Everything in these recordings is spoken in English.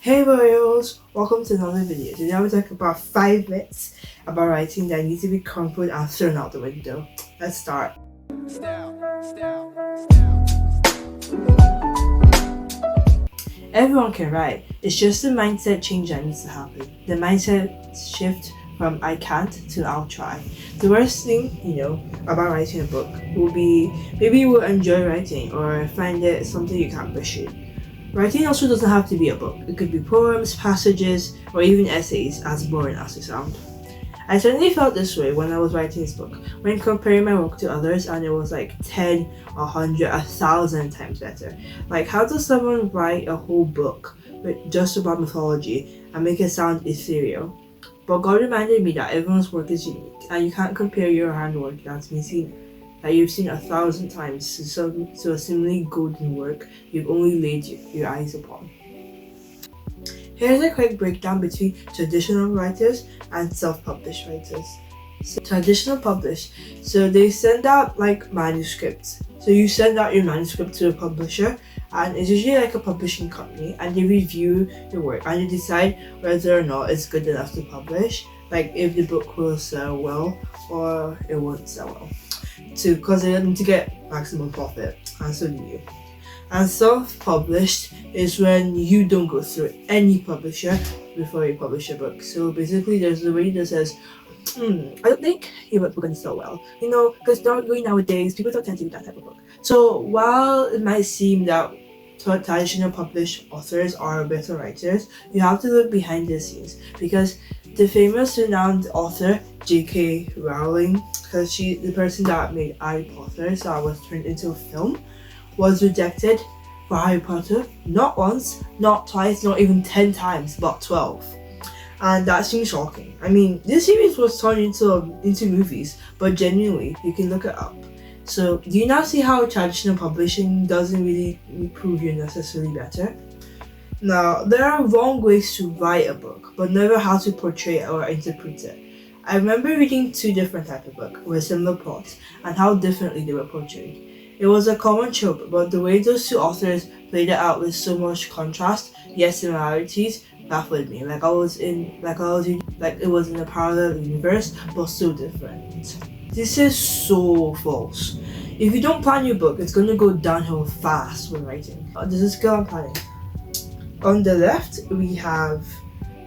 Hey Royals, welcome to another video. Today I'm talking about 5 myths about writing that need to be crumpled and thrown out the window. Let's start. Everyone can write. It's just the mindset change that needs to happen. The mindset shift from I can't to I'll try. The worst thing, about writing a book will be maybe you will enjoy writing or find it something you can't pursue. Writing also doesn't have to be a book. It could be poems, passages, or even essays, as boring as they sound. I certainly felt this way when I was writing this book, when comparing my work to others, and it was like 10, 100, 1,000 times better. Like, how does someone write a whole book just about mythology and make it sound ethereal? But God reminded me that everyone's work is unique, and you can't compare your handwork that you've seen 1,000 times to a seemingly golden work you've only laid your eyes upon. Here's a quick breakdown between traditional writers and self-published writers. So, traditional published, so they send out like manuscripts. So you send out your manuscript to a publisher, and it's usually like a publishing company, and they review your work and they decide whether or not it's good enough to publish, like if the book will sell well or it won't sell well. Because they need to get maximum profit, and so do you. And self-published is when you don't go through any publisher before you publish a book. So basically, there's the reader that says, I don't think your book will going to sell well. Because nowadays, people don't tend to do that type of book. So while it might seem that traditional published authors are better writers, you have to look behind the scenes, because the famous renowned author J.K. Rowling, because the person that made Harry Potter, that was turned into a film, was rejected for Harry Potter not once, not twice, not even 10 times, but 12. And that seems shocking. I mean, this series was turned into movies, but genuinely, you can look it up. So, do you now see how traditional publishing doesn't really prove you're necessarily better? Now, there are wrong ways to write a book, but never how to portray it or interpret it. I remember reading 2 different types of books with similar plots and how differently they were portrayed. It was a common trope, but the way those 2 authors played it out with so much contrast, yet similarities, baffled me. Like it was in a parallel universe, but so different. This is so false. If you don't plan your book, it's going to go downhill fast when writing. There's a skill on planning. On the left, we have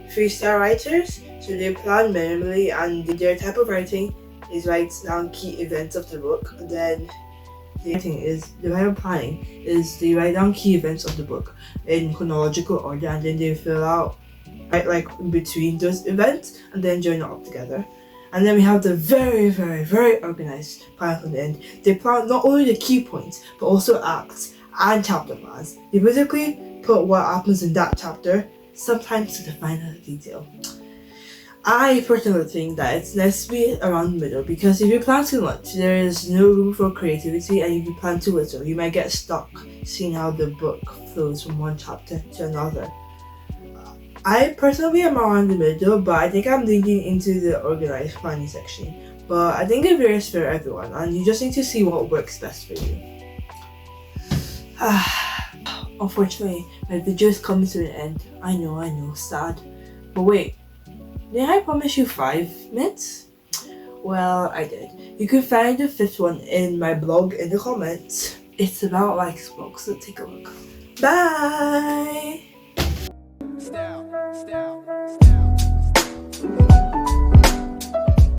freestyle writers. So they plan minimally, and their type of writing is write down key events of the book. And then the type of planning is they write down key events of the book in chronological order, and then they fill out like in between those events and then join it up together. And then we have the very, very, very organized plan from the end. They plan not only the key points, but also acts and chapter plans. They basically put what happens in that chapter, sometimes to the final detail. I personally think that it's nice to be around the middle, because if you plan too much, there is no room for creativity, and if you plan too little, you might get stuck seeing how the book flows from one chapter to another. I personally am around the middle, but I think I'm leaning into the organized planning section. But I think it varies for everyone, and you just need to see what works best for you. Unfortunately, my video is coming to an end. I know, sad. But wait, did I promise you 5 minutes? Well, I did. You can find the 5th one in my blog in the comments. It's about Like's blog, so take a look. Bye! Style.